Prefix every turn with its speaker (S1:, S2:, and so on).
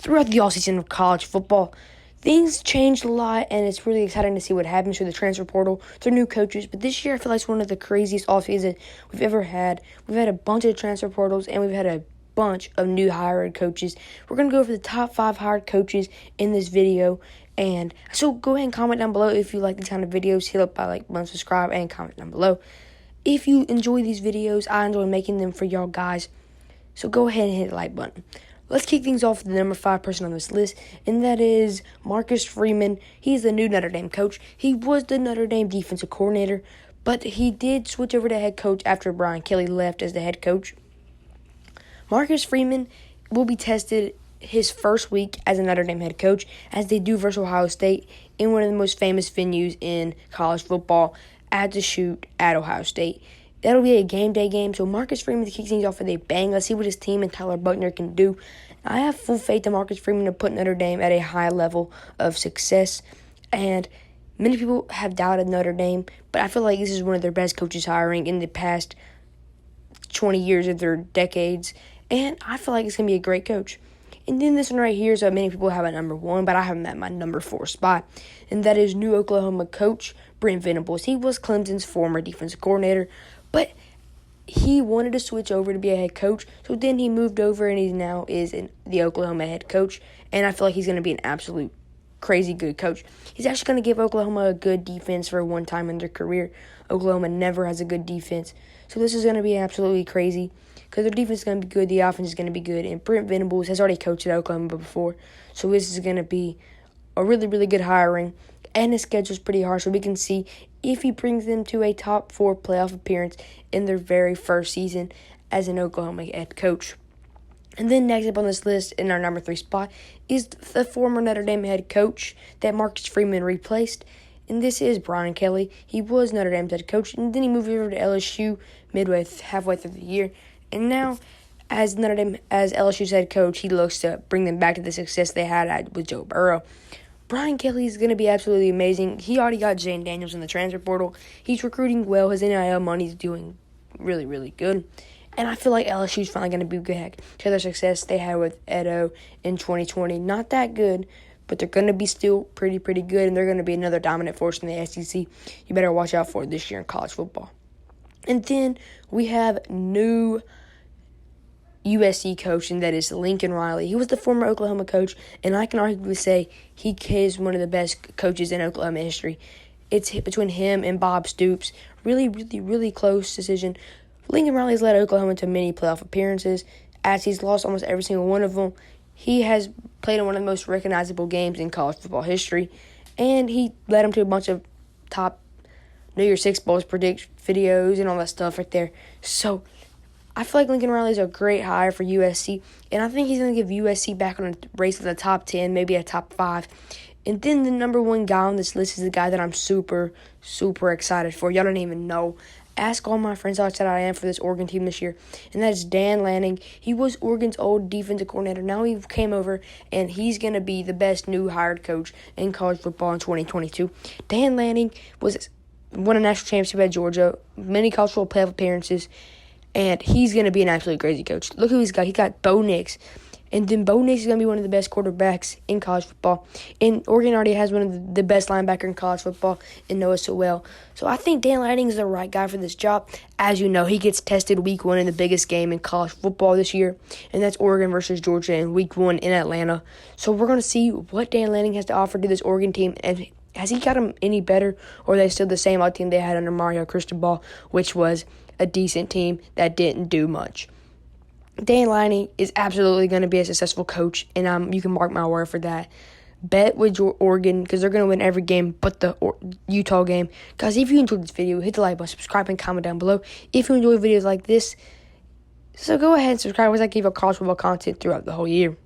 S1: throughout the offseason of college football, things changed a lot, and it's really exciting to see what happens through the transfer portal, through new coaches. But this year, I feel like it's one of the craziest offseasons we've ever had. We've had a bunch of transfer portals, and we've had a bunch of new hired coaches. We're going to go over the top 5 hired coaches in this video. And so go ahead and comment down below if you like these kind of videos. Hit up by like button, subscribe, and comment down below. If you enjoy these videos, I enjoy making them for y'all guys. So go ahead and hit the like button. Let's kick things off with the number 5 person on this list, and that is Marcus Freeman. He's the new Notre Dame coach. He was the Notre Dame defensive coordinator, but he did switch over to head coach after Brian Kelly left as the head coach. Marcus Freeman will be tested his first week as a Notre Dame head coach, as they do versus Ohio State in one of the most famous venues in college football, at the Shoot at Ohio State. That'll be a game day game, so Marcus Freeman kicks things off with a bang. Let's see what his team and Tyler Buchner can do. I have full faith in Marcus Freeman to put Notre Dame at a high level of success, and many people have doubted Notre Dame, but I feel like this is one of their best coaches hiring in the past 20 years of their decades, and I feel like it's going to be a great coach. And then this one right here is what many people have at number 1, but I have him at my number 4 spot, and that is new Oklahoma coach Brent Venables. He was Clemson's former defensive coordinator, but he wanted to switch over to be a head coach, so then he moved over and he now is the Oklahoma head coach, and I feel like he's going to be an absolute crazy good coach. He's actually going to give Oklahoma a good defense for one time in their career. Oklahoma never has a good defense, so this is going to be absolutely crazy because their defense is going to be good, the offense is going to be good, and Brent Venables has already coached at Oklahoma before, so this is going to be a really, really good hiring, and his schedule is pretty hard, so we can see if he brings them to a top 4 playoff appearance in their very first season as an Oklahoma head coach. And then next up on this list in our number 3 spot is the former Notre Dame head coach that Marcus Freeman replaced, and this is Brian Kelly. He was Notre Dame's head coach, and then he moved over to LSU halfway through the year, and now as LSU's head coach, he looks to bring them back to the success they had with Joe Burrow. Brian Kelly is going to be absolutely amazing. He already got Jane Daniels in the transfer portal. He's recruiting well. His NIL money is doing really, really good. And I feel like LSU is finally going to be back to their success they had with Edo in 2020. Not that good, but they're going to be still pretty good, and they're going to be another dominant force in the SEC. You better watch out for it this year in college football. And then we have new USC coach, and that is Lincoln Riley. He was the former Oklahoma coach, and I can arguably say he is one of the best coaches in Oklahoma history. It's between him and Bob Stoops. Really, really, really close decision. Lincoln Riley has led Oklahoma to many playoff appearances, as he's lost almost every single one of them. He has played in one of the most recognizable games in college football history, and he led them to a bunch of top New Year's Six Bowls predict videos and all that stuff right there. So I feel like Lincoln Riley is a great hire for USC, and I think he's going to give USC back on a race to the top 10, maybe a top 5. And then the number 1 guy on this list is the guy that I'm super, super excited for. Y'all don't even know. Ask all my friends how excited I am for this Oregon team this year, and that is Dan Lanning. He was Oregon's old defensive coordinator. Now he came over, and he's going to be the best new hired coach in college football in 2022. Dan Lanning won a national championship at Georgia, many college football playoff appearances, and he's going to be an absolutely crazy coach. Look who he's got. He got Bo Nix. And then Bo Nix is going to be one of the best quarterbacks in college football. And Oregon already has one of the best linebackers in college football in Noah Sewell. So I think Dan Lanning is the right guy for this job. As you know, he gets tested week 1 in the biggest game in college football this year. And that's Oregon versus Georgia in week 1 in Atlanta. So we're going to see what Dan Lanning has to offer to this Oregon team. And has he got them any better? Or are they still the same old team they had under Mario Cristobal, which was a decent team that didn't do much? Dan Lanning is absolutely going to be a successful coach, and you can mark my word for that. Bet with Oregon, because they're going to win every game but the Utah game. Guys, if you enjoyed this video, hit the like button, subscribe, and comment down below. If you enjoy videos like this, so go ahead and subscribe, as I give you college football content throughout the whole year.